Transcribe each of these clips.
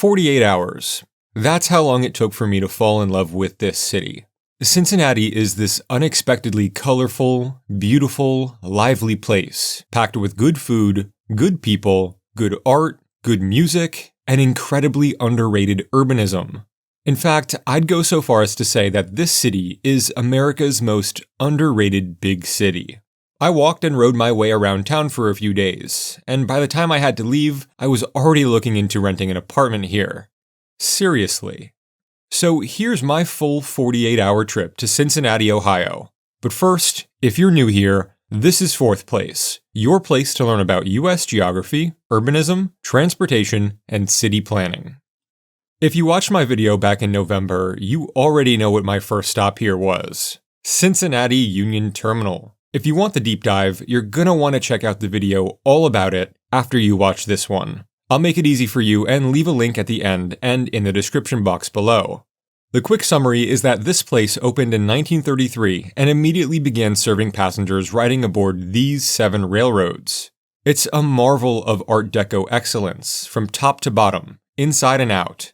48 hours. That's how long it took for me to fall in love with this city. Cincinnati is this unexpectedly colorful, beautiful, lively place, packed with good food, good people, good art, good music, and incredibly underrated urbanism. In fact, I'd go so far as to say that this city is America's most underrated big city. I walked and rode my way around town for a few days, and by the time I had to leave, I was already looking into renting an apartment here. Seriously. So here's my full 48-hour trip to Cincinnati, Ohio. But first, if you're new here, this is Fourth Place, your place to learn about U.S. geography, urbanism, transportation, and city planning. If you watched my video back in November, you already know what my first stop here was. Cincinnati Union Terminal. If you want the deep dive, you're gonna want to check out the video all about it after you watch this one. I'll make it easy for you and leave a link at the end and in the description box below. The quick summary is that this place opened in 1933 and immediately began serving passengers riding aboard these 7 railroads. It's a marvel of Art Deco excellence, from top to bottom, inside and out.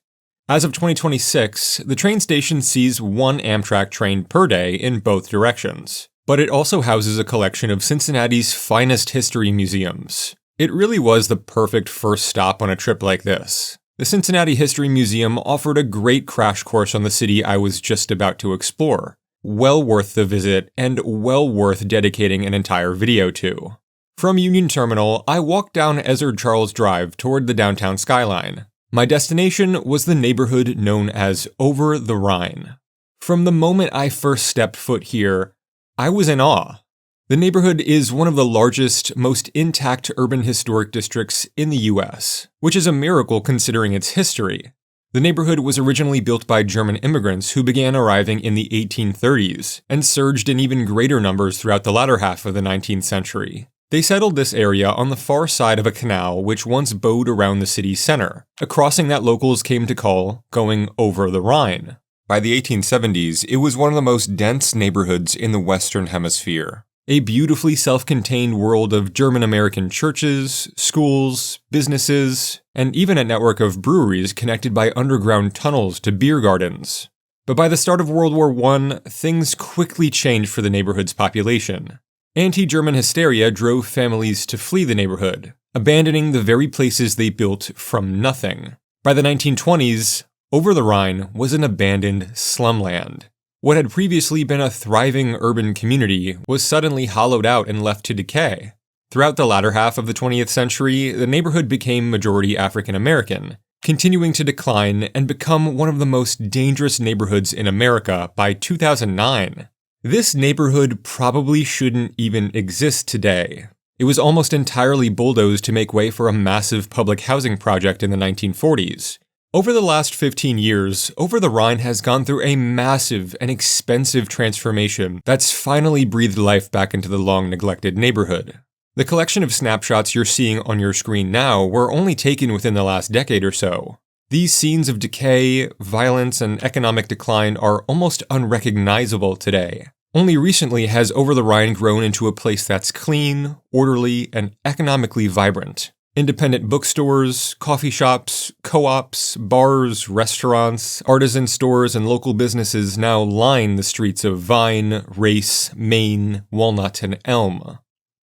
As of 2026, the train station sees 1 Amtrak train per day in both directions, but it also houses a collection of Cincinnati's finest history museums. It really was the perfect first stop on a trip like this. The Cincinnati History Museum offered a great crash course on the city I was just about to explore. Well worth the visit, and well worth dedicating an entire video to. From Union Terminal, I walked down Ezard Charles Drive toward the downtown skyline. My destination was the neighborhood known as Over the Rhine. From the moment I first stepped foot here, I was in awe. The neighborhood is one of the largest, most intact urban historic districts in the US, which is a miracle considering its history. The neighborhood was originally built by German immigrants who began arriving in the 1830s and surged in even greater numbers throughout the latter half of the 19th century. They settled this area on the far side of a canal which once bowed around the city's center, a crossing that locals came to call going over the Rhine. By the 1870s, it was one of the most dense neighborhoods in the Western Hemisphere. A beautifully self-contained world of German-American churches, schools, businesses, and even a network of breweries connected by underground tunnels to beer gardens. But by the start of World War I, things quickly changed for the neighborhood's population. Anti-German hysteria drove families to flee the neighborhood, abandoning the very places they built from nothing. By the 1920s, Over the Rhine was an abandoned slumland. What had previously been a thriving urban community was suddenly hollowed out and left to decay. Throughout the latter half of the 20th century, the neighborhood became majority African American, continuing to decline and become one of the most dangerous neighborhoods in America by 2009. This neighborhood probably shouldn't even exist today. It was almost entirely bulldozed to make way for a massive public housing project in the 1940s. Over the last 15 years, Over the Rhine has gone through a massive and expensive transformation that's finally breathed life back into the long-neglected neighborhood. The collection of snapshots you're seeing on your screen now were only taken within the last decade or so. These scenes of decay, violence, and economic decline are almost unrecognizable today. Only recently has Over the Rhine grown into a place that's clean, orderly, and economically vibrant. Independent bookstores, coffee shops, co-ops, bars, restaurants, artisan stores, and local businesses now line the streets of Vine, Race, Main, Walnut, and Elm.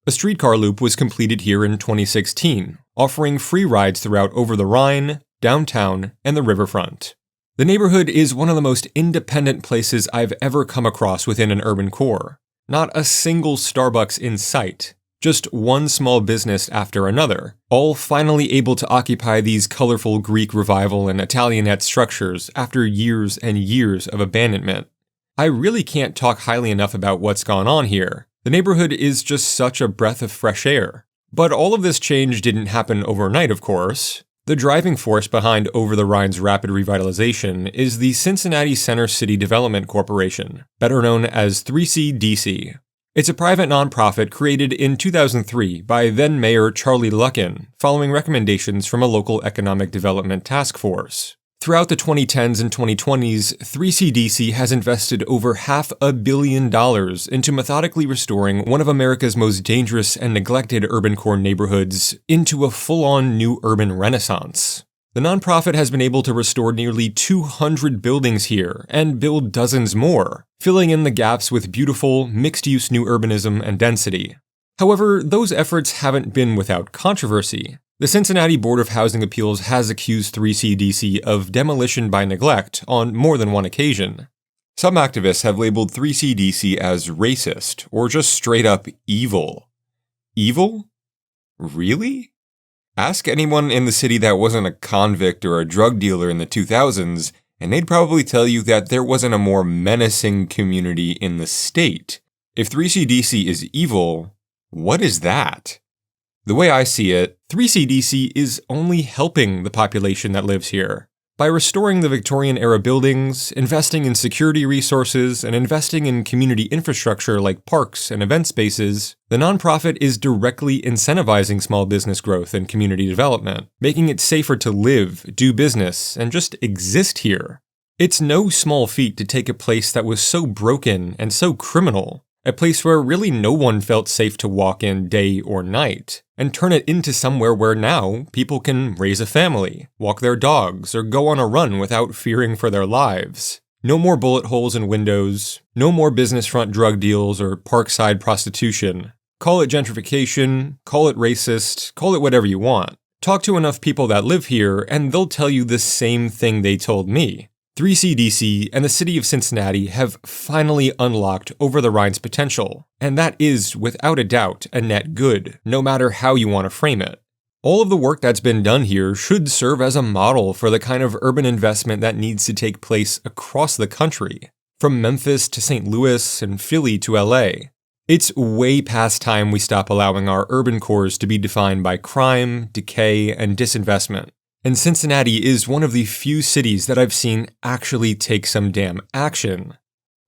A streetcar loop was completed here in 2016, offering free rides throughout Over the Rhine, downtown, and the riverfront. The neighborhood is one of the most independent places I've ever come across within an urban core. Not a single Starbucks in sight. Just one small business after another, all finally able to occupy these colorful Greek Revival and Italianate structures after years and years of abandonment. I really can't talk highly enough about what's gone on here. The neighborhood is just such a breath of fresh air. But all of this change didn't happen overnight, of course. The driving force behind Over the Rhine's rapid revitalization is the Cincinnati Center City Development Corporation, better known as 3CDC. It's a private nonprofit created in 2003 by then-Mayor Charlie Luckin, following recommendations from a local economic development task force. Throughout the 2010s and 2020s, 3CDC has invested over $500 million into methodically restoring one of America's most dangerous and neglected urban core neighborhoods into a full-on new urban renaissance. The nonprofit has been able to restore nearly 200 buildings here and build dozens more, filling in the gaps with beautiful, mixed-use new urbanism and density. However, those efforts haven't been without controversy. The Cincinnati Board of Housing Appeals has accused 3CDC of demolition by neglect on more than one occasion. Some activists have labeled 3CDC as racist or just straight up evil. Evil? Really? Ask anyone in the city that wasn't a convict or a drug dealer in the 2000s, and they'd probably tell you that there wasn't a more menacing community in the state. If 3CDC is evil, what is that? The way I see it, 3CDC is only helping the population that lives here. By restoring the Victorian-era buildings, investing in security resources, and investing in community infrastructure like parks and event spaces, the nonprofit is directly incentivizing small business growth and community development, making it safer to live, do business, and just exist here. It's no small feat to take a place that was so broken and so criminal, a place where really no one felt safe to walk in day or night, and turn it into somewhere where now people can raise a family, walk their dogs, or go on a run without fearing for their lives. No more bullet holes in windows, no more business front drug deals or parkside prostitution. Call it gentrification, call it racist, call it whatever you want. Talk to enough people that live here and they'll tell you the same thing they told me. 3CDC and the city of Cincinnati have finally unlocked Over the Rhine's potential, and that is, without a doubt, a net good, no matter how you want to frame it. All of the work that's been done here should serve as a model for the kind of urban investment that needs to take place across the country, from Memphis to St. Louis and Philly to LA. It's way past time we stop allowing our urban cores to be defined by crime, decay, and disinvestment. And Cincinnati is one of the few cities that I've seen actually take some damn action.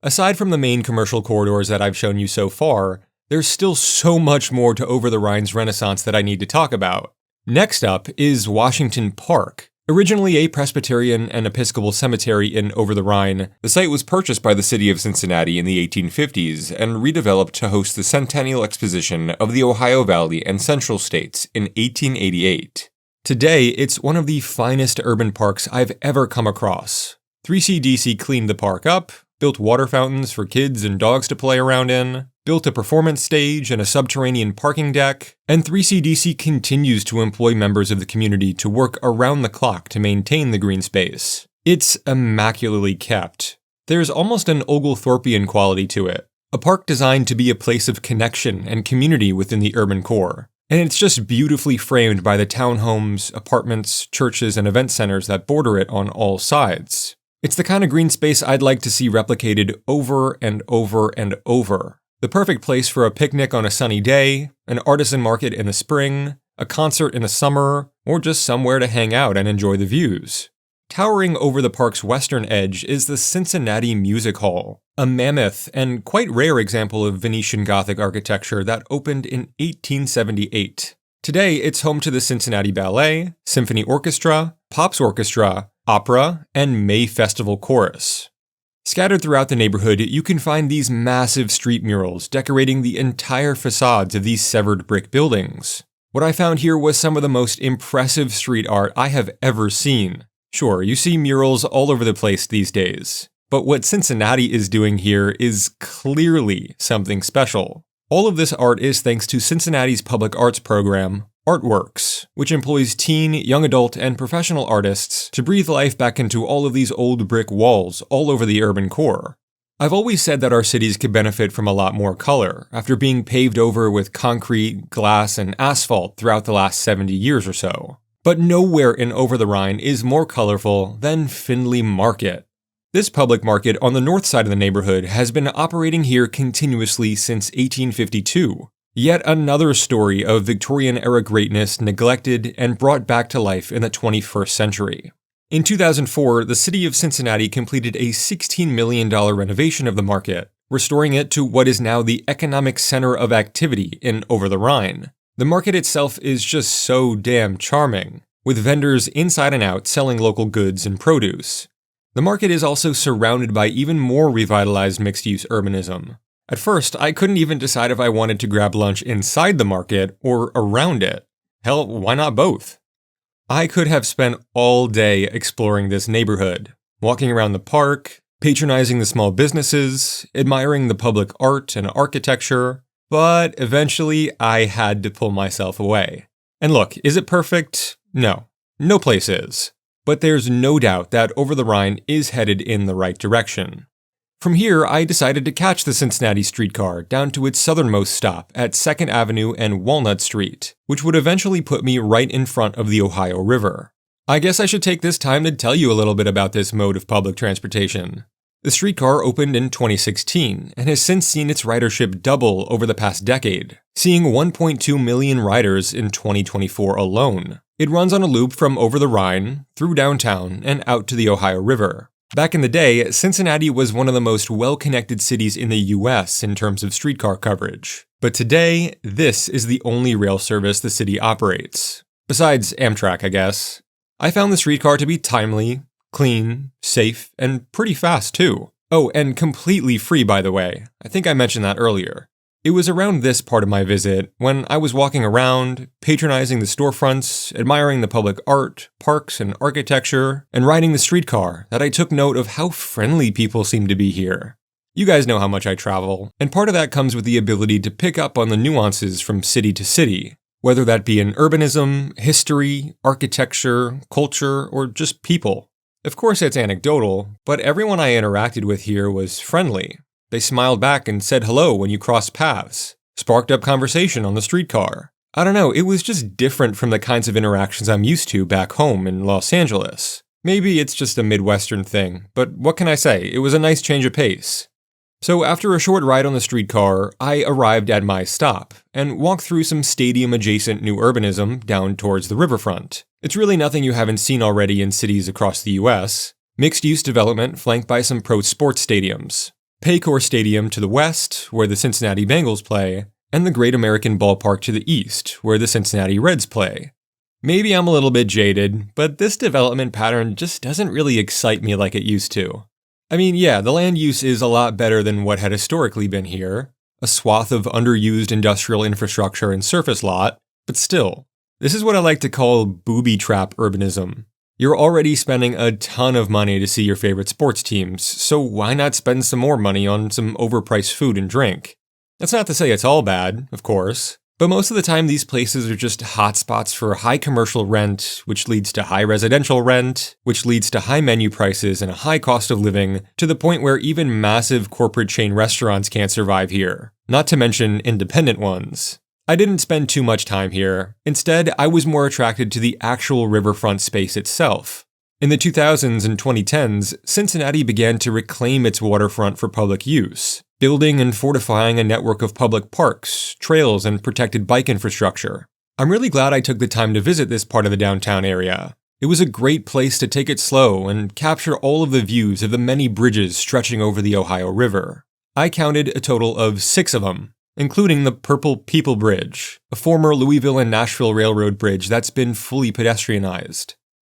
Aside from the main commercial corridors that I've shown you so far, there's still so much more to Over the Rhine's renaissance that I need to talk about. Next up is Washington Park. Originally a Presbyterian and Episcopal cemetery in Over the Rhine, the site was purchased by the city of Cincinnati in the 1850s and redeveloped to host the Centennial Exposition of the Ohio Valley and Central States in 1888. Today, it's one of the finest urban parks I've ever come across. 3CDC cleaned the park up, built water fountains for kids and dogs to play around in, built a performance stage and a subterranean parking deck, and 3CDC continues to employ members of the community to work around the clock to maintain the green space. It's immaculately kept. There's almost an Oglethorpean quality to it, a park designed to be a place of connection and community within the urban core. And it's just beautifully framed by the townhomes, apartments, churches, and event centers that border it on all sides. It's the kind of green space I'd like to see replicated over and over and over. The perfect place for a picnic on a sunny day, an artisan market in the spring, a concert in the summer, or just somewhere to hang out and enjoy the views. Towering over the park's western edge is the Cincinnati Music Hall, a mammoth and quite rare example of Venetian Gothic architecture that opened in 1878. Today, it's home to the Cincinnati Ballet, Symphony Orchestra, Pops Orchestra, Opera, and May Festival Chorus. Scattered throughout the neighborhood, you can find these massive street murals decorating the entire facades of these severed brick buildings. What I found here was some of the most impressive street art I have ever seen. Sure, you see murals all over the place these days, but what Cincinnati is doing here is clearly something special. All of this art is thanks to Cincinnati's public arts program, Artworks, which employs teen, young adult, and professional artists to breathe life back into all of these old brick walls all over the urban core. I've always said that our cities could benefit from a lot more color after being paved over with concrete, glass, and asphalt throughout the last 70 years or so. But nowhere in Over the Rhine is more colorful than Findlay Market. This public market on the north side of the neighborhood has been operating here continuously since 1852. Yet another story of Victorian-era greatness neglected and brought back to life in the 21st century. In 2004, the city of Cincinnati completed a $16 million renovation of the market, restoring it to what is now the economic center of activity in Over the Rhine. The market itself is just so damn charming, with vendors inside and out selling local goods and produce. The market is also surrounded by even more revitalized mixed-use urbanism. At first, I couldn't even decide if I wanted to grab lunch inside the market or around it. Hell, why not both? I could have spent all day exploring this neighborhood, walking around the park, patronizing the small businesses, admiring the public art and architecture, but eventually I had to pull myself away. And look, is it perfect? No. No place is. But there's no doubt that Over the Rhine is headed in the right direction. From here, I decided to catch the Cincinnati streetcar down to its southernmost stop at 2nd Avenue and Walnut Street, which would eventually put me right in front of the Ohio River. I guess I should take this time to tell you a little bit about this mode of public transportation. The streetcar opened in 2016 and has since seen its ridership double over the past decade, seeing 1.2 million riders in 2024 alone. It runs on a loop from over the Rhine, through downtown, and out to the Ohio River. Back in the day, Cincinnati was one of the most well-connected cities in the US in terms of streetcar coverage. But today, this is the only rail service the city operates. Besides Amtrak, I guess. I found the streetcar to be timely, clean, safe, and pretty fast too. Oh, and completely free, by the way. I think I mentioned that earlier. It was around this part of my visit, when I was walking around, patronizing the storefronts, admiring the public art, parks, and architecture, and riding the streetcar, that I took note of how friendly people seem to be here. You guys know how much I travel, and part of that comes with the ability to pick up on the nuances from city to city, whether that be in urbanism, history, architecture, culture, or just people. Of course it's anecdotal, but everyone I interacted with here was friendly. They smiled back and said hello when you crossed paths, sparked up conversation on the streetcar. I don't know, it was just different from the kinds of interactions I'm used to back home in Los Angeles. Maybe it's just a Midwestern thing, but what can I say, it was a nice change of pace. So after a short ride on the streetcar, I arrived at my stop, and walked through some stadium-adjacent new urbanism down towards the riverfront. It's really nothing you haven't seen already in cities across the US. Mixed-use development flanked by some pro sports stadiums. Paycor Stadium to the west, where the Cincinnati Bengals play, and the Great American Ballpark to the east, where the Cincinnati Reds play. Maybe I'm a little bit jaded, but this development pattern just doesn't really excite me like it used to. I mean, yeah, the land use is a lot better than what had historically been here, a swath of underused industrial infrastructure and surface lot, but still, this is what I like to call booby trap urbanism. You're already spending a ton of money to see your favorite sports teams, so why not spend some more money on some overpriced food and drink? That's not to say it's all bad, of course, but most of the time these places are just hotspots for high commercial rent, which leads to high residential rent, which leads to high menu prices and a high cost of living, to the point where even massive corporate chain restaurants can't survive here, not to mention independent ones. I didn't spend too much time here. Instead, I was more attracted to the actual riverfront space itself. In the 2000s and 2010s, Cincinnati began to reclaim its waterfront for public use, building and fortifying a network of public parks, trails, and protected bike infrastructure. I'm really glad I took the time to visit this part of the downtown area. It was a great place to take it slow and capture all of the views of the many bridges stretching over the Ohio River. I counted a total of 6 of them, including the Purple People Bridge, a former Louisville and Nashville Railroad bridge that's been fully pedestrianized.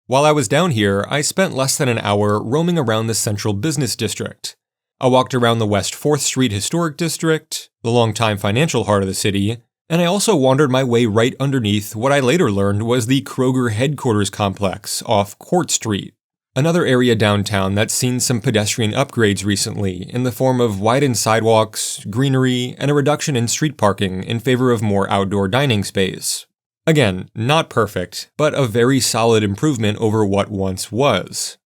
While I was down here, I spent less than an hour roaming around the Central Business District. I walked around the West 4th Street Historic District, the longtime financial heart of the city, and I also wandered my way right underneath what I later learned was the Kroger headquarters complex off Court Street. Another area downtown that's seen some pedestrian upgrades recently in the form of widened sidewalks, greenery, and a reduction in street parking in favor of more outdoor dining space. Again, not perfect, but a very solid improvement over what once was.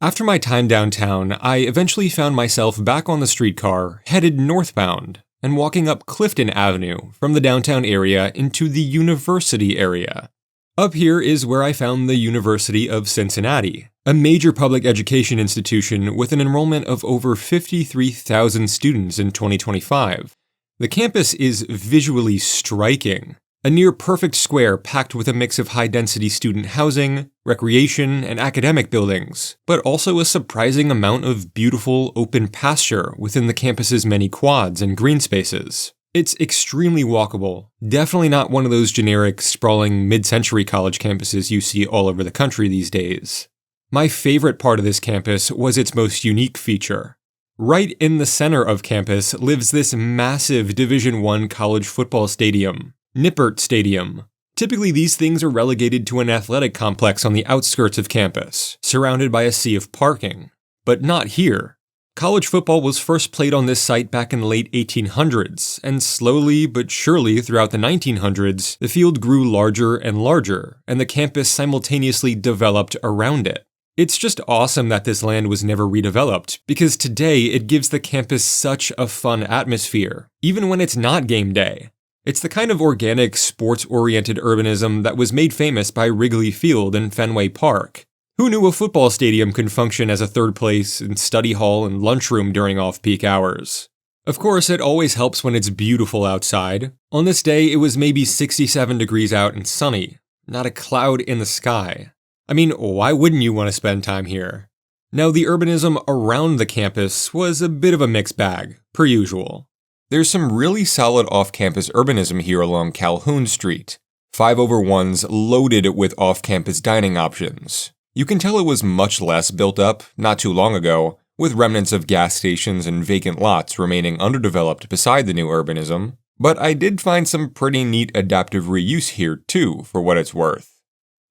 After my time downtown, I eventually found myself back on the streetcar, headed northbound, and walking up Clifton Avenue from the downtown area into the university area. Up here is where I found the University of Cincinnati, a major public education institution with an enrollment of over 53,000 students in 2025. The campus is visually striking, a near-perfect square packed with a mix of high-density student housing, recreation, and academic buildings, but also a surprising amount of beautiful open pasture within the campus's many quads and green spaces. It's extremely walkable, definitely not one of those generic, sprawling mid-century college campuses you see all over the country these days. My favorite part of this campus was its most unique feature. Right in the center of campus lives this massive Division I college football stadium, Nippert Stadium. Typically, these things are relegated to an athletic complex on the outskirts of campus, surrounded by a sea of parking. But not here. College football was first played on this site back in the late 1800s, and slowly but surely throughout the 1900s, the field grew larger and larger, and the campus simultaneously developed around it. It's just awesome that this land was never redeveloped, because today it gives the campus such a fun atmosphere, even when it's not game day. It's the kind of organic, sports-oriented urbanism that was made famous by Wrigley Field and Fenway Park. Who knew a football stadium could function as a third place and study hall and lunchroom during off-peak hours? Of course, it always helps when it's beautiful outside. On this day, it was maybe 67 degrees out and sunny, not a cloud in the sky. I mean, why wouldn't you want to spend time here? Now, the urbanism around the campus was a bit of a mixed bag, per usual. There's some really solid off-campus urbanism here along Calhoun Street. 5/1s loaded with off-campus dining options. You can tell it was much less built up not too long ago, with remnants of gas stations and vacant lots remaining underdeveloped beside the new urbanism. But I did find some pretty neat adaptive reuse here too, for what it's worth.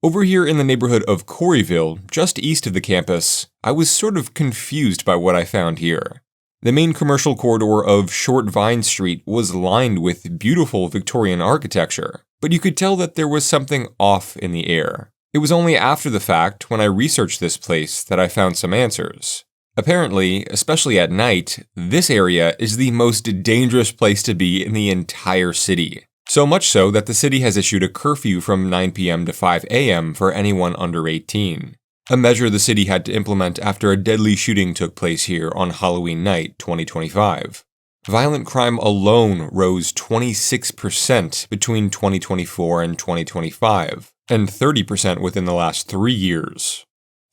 Over here in the neighborhood of Coreyville, just east of the campus, I was sort of confused by what I found here. The main commercial corridor of Short Vine Street was lined with beautiful Victorian architecture, but you could tell that there was something off in the air. It was only after the fact, when I researched this place, that I found some answers. Apparently, especially at night, this area is the most dangerous place to be in the entire city. So much so that the city has issued a curfew from 9 p.m. to 5 a.m. for anyone under 18. A measure the city had to implement after a deadly shooting took place here on Halloween night 2025. Violent crime alone rose 26% between 2024 and 2025, and 30% within the last 3 years.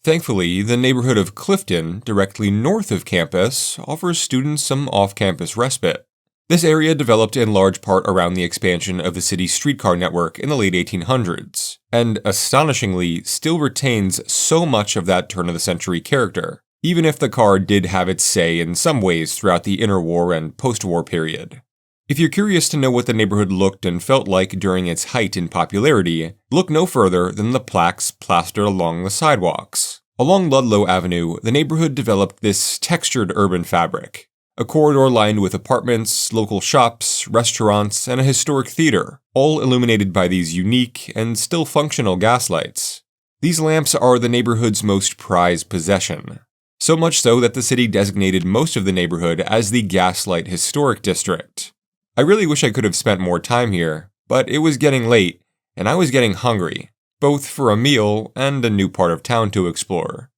Thankfully, the neighborhood of Clifton, directly north of campus, offers students some off-campus respite. This area developed in large part around the expansion of the city's streetcar network in the late 1800s, and astonishingly still retains so much of that turn-of-the-century character, even if the car did have its say in some ways throughout the interwar and post-war period. If you're curious to know what the neighborhood looked and felt like during its height in popularity, look no further than the plaques plastered along the sidewalks. Along Ludlow Avenue, the neighborhood developed this textured urban fabric. A corridor lined with apartments, local shops, restaurants, and a historic theater, all illuminated by these unique and still functional gaslights. These lamps are the neighborhood's most prized possession. So much so that the city designated most of the neighborhood as the Gaslight Historic District. I really wish I could have spent more time here, but it was getting late, and I was getting hungry, both for a meal and a new part of town to explore.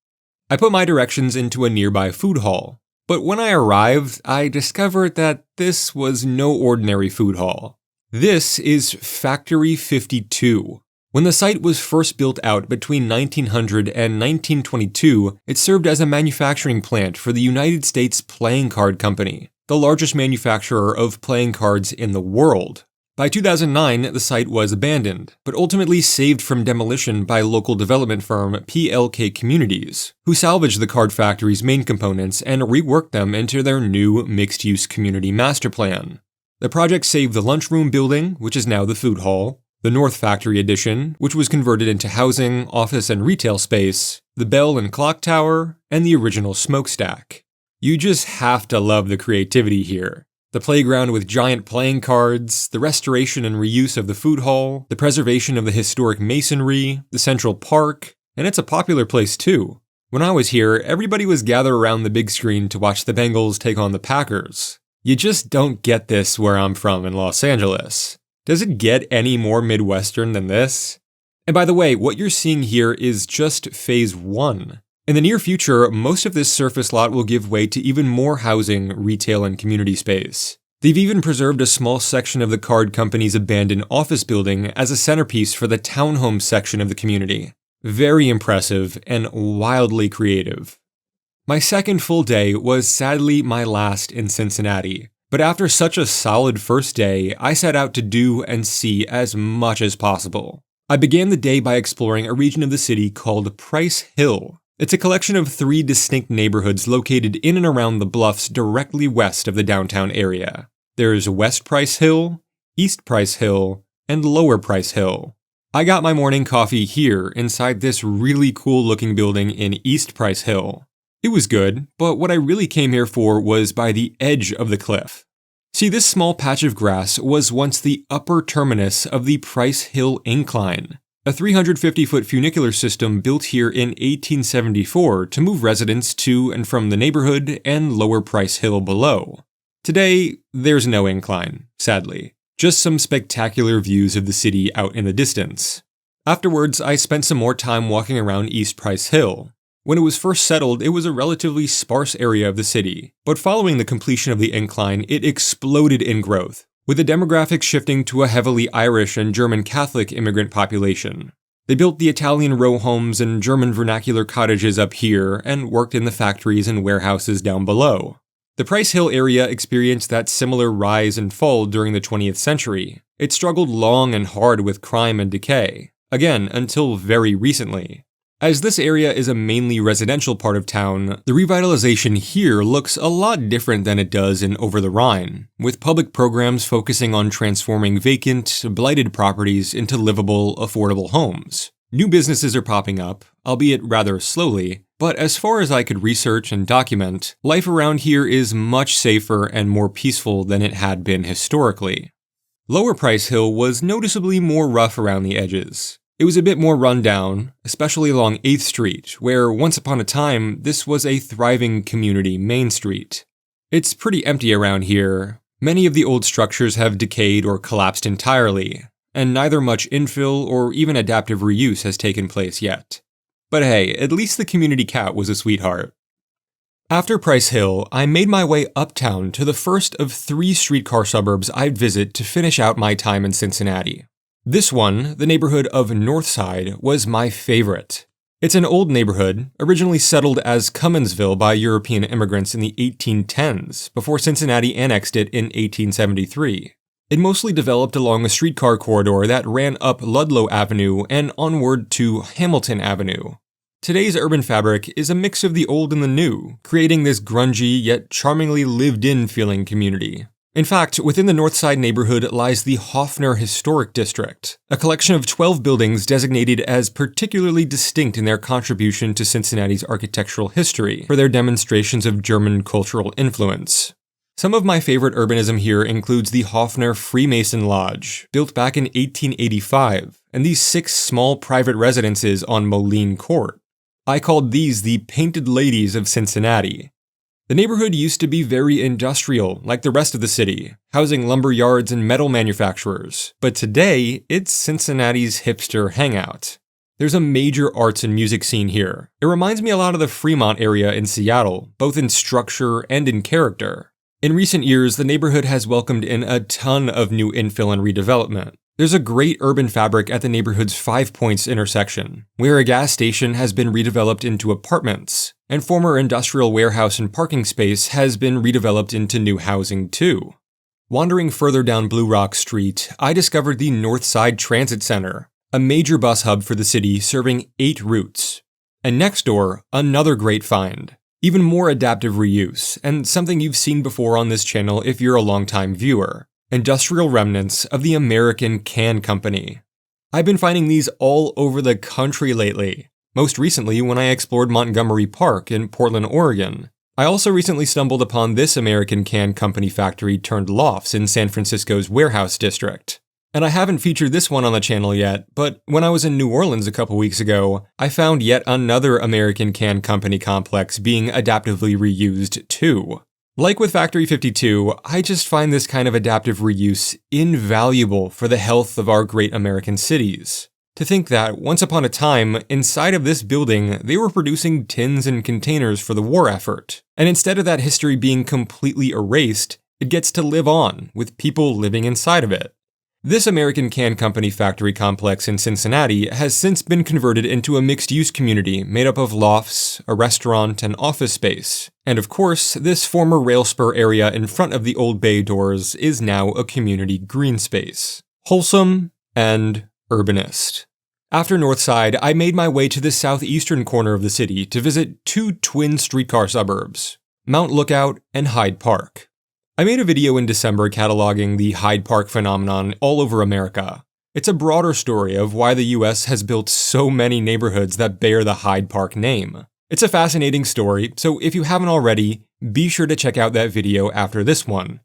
I put my directions into a nearby food hall, but when I arrived, I discovered that this was no ordinary food hall. This is Factory 52. When the site was first built out between 1900 and 1922, it served as a manufacturing plant for the United States Playing Card Company, the largest manufacturer of playing cards in the world. By 2009, the site was abandoned, but ultimately saved from demolition by local development firm PLK Communities, who salvaged the card factory's main components and reworked them into their new mixed-use community master plan. The project saved the lunchroom building, which is now the food hall, the North Factory Addition, which was converted into housing, office, and retail space, the bell and clock tower, and the original smokestack. You just have to love the creativity here. The playground with giant playing cards, the restoration and reuse of the food hall, the preservation of the historic masonry, the central park, and it's a popular place too. When I was here, everybody was gathered around the big screen to watch the Bengals take on the Packers. You just don't get this where I'm from in Los Angeles. Does it get any more Midwestern than this? And by the way, what you're seeing here is just phase 1. In the near future, most of this surface lot will give way to even more housing, retail, and community space. They've even preserved a small section of the card company's abandoned office building as a centerpiece for the townhome section of the community. Very impressive and wildly creative. My second full day was sadly my last in Cincinnati. But after such a solid first day, I set out to do and see as much as possible. I began the day by exploring a region of the city called Price Hill. It's a collection of 3 distinct neighborhoods located in and around the bluffs directly west of the downtown area. There's West Price Hill, East Price Hill, and Lower Price Hill. I got my morning coffee here inside this really cool looking building in East Price Hill. It was good, but what I really came here for was by the edge of the cliff. See, this small patch of grass was once the upper terminus of the Price Hill Incline, a 350-foot funicular system built here in 1874 to move residents to and from the neighborhood and lower Price Hill below. Today, there's no incline, sadly. Just some spectacular views of the city out in the distance. Afterwards, I spent some more time walking around East Price Hill. When it was first settled, it was a relatively sparse area of the city, but following the completion of the incline, it exploded in growth, with the demographics shifting to a heavily Irish and German Catholic immigrant population. They built the Italian row homes and German vernacular cottages up here and worked in the factories and warehouses down below. The Price Hill area experienced that similar rise and fall during the 20th century. It struggled long and hard with crime and decay, again until very recently. As this area is a mainly residential part of town, the revitalization here looks a lot different than it does in over the Rhine, with public programs focusing on transforming vacant, blighted properties into livable, affordable homes. New businesses are popping up, albeit rather slowly, but as far as I could research and document, life around here is much safer and more peaceful than it had been historically. Lower Price Hill was noticeably more rough around the edges. It was a bit more run down, especially along 8th Street, where once upon a time, this was a thriving community main street. It's pretty empty around here. Many of the old structures have decayed or collapsed entirely, and neither much infill or even adaptive reuse has taken place yet. But hey, at least the community cat was a sweetheart. After Price Hill, I made my way uptown to the first of 3 streetcar suburbs I'd visit to finish out my time in Cincinnati. This one, the neighborhood of Northside, was my favorite. It's an old neighborhood, originally settled as Cumminsville by European immigrants in the 1810s, before Cincinnati annexed it in 1873. It mostly developed along a streetcar corridor that ran up Ludlow Avenue and onward to Hamilton Avenue. Today's urban fabric is a mix of the old and the new, creating this grungy yet charmingly lived-in feeling community. In fact, within the Northside Neighborhood lies the Hofner Historic District, a collection of 12 buildings designated as particularly distinct in their contribution to Cincinnati's architectural history for their demonstrations of German cultural influence. Some of my favorite urbanism here includes the Hofner Freemason Lodge, built back in 1885, and these 6 small private residences on Moline Court. I called these the Painted Ladies of Cincinnati. The neighborhood used to be very industrial, like the rest of the city, housing lumber yards and metal manufacturers, but today, it's Cincinnati's hipster hangout. There's a major arts and music scene here. It reminds me a lot of the Fremont area in Seattle, both in structure and in character. In recent years, the neighborhood has welcomed in a ton of new infill and redevelopment. There's a great urban fabric at the neighborhood's 5 Points intersection, where a gas station has been redeveloped into apartments, and former industrial warehouse and parking space has been redeveloped into new housing too. Wandering further down Blue Rock Street, I discovered the Northside Transit Center, a major bus hub for the city serving 8 routes. And next door, another great find. Even more adaptive reuse, and something you've seen before on this channel if you're a longtime viewer. Industrial remnants of the American Can Company. I've been finding these all over the country lately, most recently when I explored Montgomery Park in Portland, Oregon. I also recently stumbled upon this American Can Company factory turned lofts in San Francisco's Warehouse District. And I haven't featured this one on the channel yet, but when I was in New Orleans a couple weeks ago, I found yet another American Can Company complex being adaptively reused too. Like with Factory 52, I just find this kind of adaptive reuse invaluable for the health of our great American cities. To think that, once upon a time, inside of this building, they were producing tins and containers for the war effort. And instead of that history being completely erased, it gets to live on, with people living inside of it. This American Can Company factory complex in Cincinnati has since been converted into a mixed-use community made up of lofts, a restaurant, and office space. And of course, this former rail spur area in front of the old bay doors is now a community green space. Wholesome and urbanist. After Northside, I made my way to the southeastern corner of the city to visit 2 twin streetcar suburbs, Mount Lookout and Hyde Park. I made a video in December cataloging the Hyde Park phenomenon all over America. It's a broader story of why the US has built so many neighborhoods that bear the Hyde Park name. It's a fascinating story, so if you haven't already, be sure to check out that video after this one.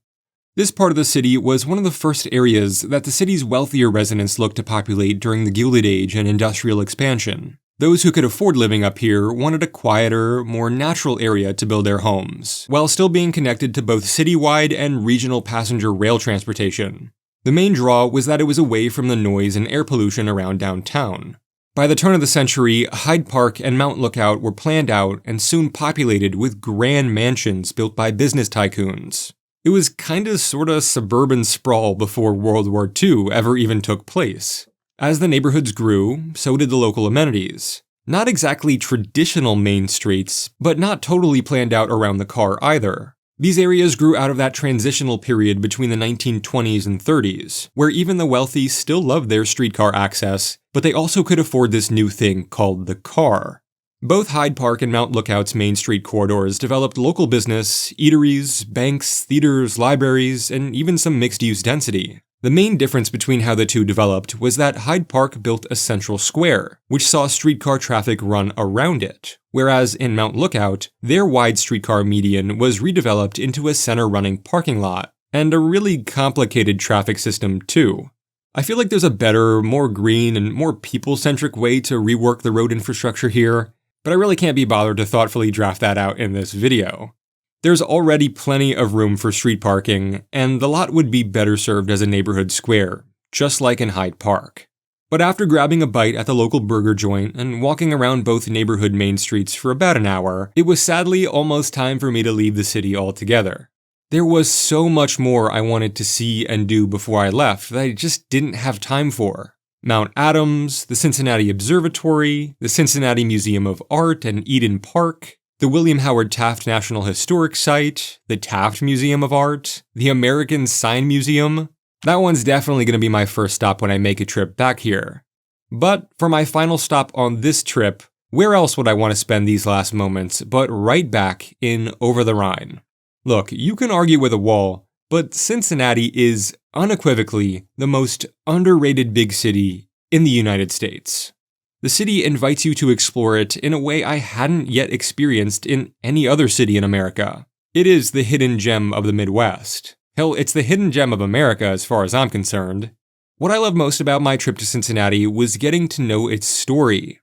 This part of the city was one of the first areas that the city's wealthier residents looked to populate during the Gilded Age and industrial expansion. Those who could afford living up here wanted a quieter, more natural area to build their homes, while still being connected to both citywide and regional passenger rail transportation. The main draw was that it was away from the noise and air pollution around downtown. By the turn of the century, Hyde Park and Mount Lookout were planned out and soon populated with grand mansions built by business tycoons. It was kinda sorta suburban sprawl before World War II ever even took place. As the neighborhoods grew, so did the local amenities. Not exactly traditional main streets, but not totally planned out around the car either. These areas grew out of that transitional period between the 1920s and 30s, where even the wealthy still loved their streetcar access, but they also could afford this new thing called the car. Both Hyde Park and Mount Lookout's Main Street corridors developed local business, eateries, banks, theaters, libraries, and even some mixed-use density. The main difference between how the two developed was that Hyde Park built a central square, which saw streetcar traffic run around it, whereas in Mount Lookout, their wide streetcar median was redeveloped into a center-running parking lot, and a really complicated traffic system too. I feel like there's a better, more green, and more people-centric way to rework the road infrastructure here, but I really can't be bothered to thoughtfully draft that out in this video. There's already plenty of room for street parking, and the lot would be better served as a neighborhood square, just like in Hyde Park. But after grabbing a bite at the local burger joint and walking around both neighborhood main streets for about an hour, it was sadly almost time for me to leave the city altogether. There was so much more I wanted to see and do before I left that I just didn't have time for. Mount Adams, the Cincinnati Observatory, the Cincinnati Museum of Art and Eden Park, the William Howard Taft National Historic Site, the Taft Museum of Art, the American Sign Museum. That one's definitely going to be my first stop when I make a trip back here. But for my final stop on this trip, where else would I want to spend these last moments but right back in over the Rhine? Look, you can argue with a wall, but Cincinnati is unequivocally the most underrated big city in the United States. The city invites you to explore it in a way I hadn't yet experienced in any other city in America. It is the hidden gem of the Midwest. Hell, it's the hidden gem of America as far as I'm concerned. What I love most about my trip to Cincinnati was getting to know its story.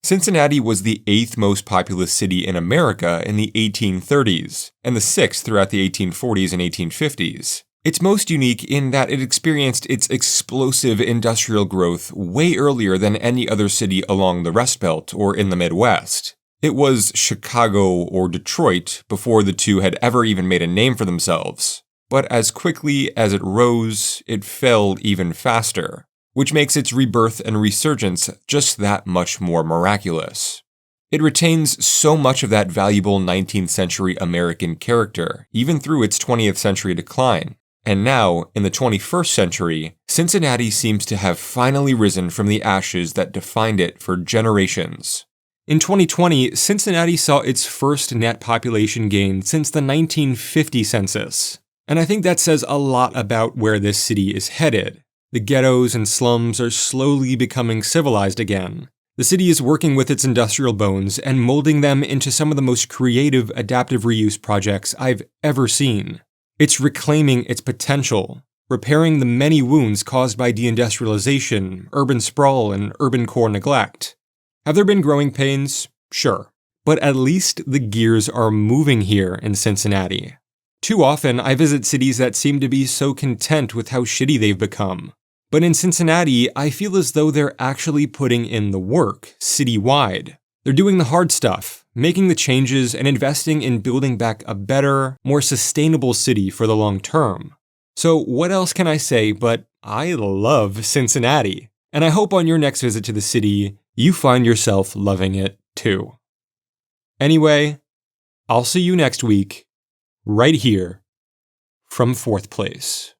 Cincinnati was the 8th most populous city in America in the 1830s, and the 6th throughout the 1840s and 1850s. It's most unique in that it experienced its explosive industrial growth way earlier than any other city along the Rust Belt or in the Midwest. It was Chicago or Detroit before the two had ever even made a name for themselves. But as quickly as it rose, it fell even faster, which makes its rebirth and resurgence just that much more miraculous. It retains so much of that valuable 19th century American character, even through its 20th century decline. And now, in the 21st century, Cincinnati seems to have finally risen from the ashes that defined it for generations. In 2020, Cincinnati saw its first net population gain since the 1950 census. And I think that says a lot about where this city is headed. The ghettos and slums are slowly becoming civilized again. The city is working with its industrial bones and molding them into some of the most creative adaptive reuse projects I've ever seen. It's reclaiming its potential, repairing the many wounds caused by deindustrialization, urban sprawl, and urban core neglect. Have there been growing pains? Sure. But at least the gears are moving here in Cincinnati. Too often, I visit cities that seem to be so content with how shitty they've become. But in Cincinnati, I feel as though they're actually putting in the work, citywide. They're doing the hard stuff, making the changes and investing in building back a better, more sustainable city for the long term. So what else can I say but I love Cincinnati? And I hope on your next visit to the city, you find yourself loving it too. Anyway, I'll see you next week, right here, from 4th place.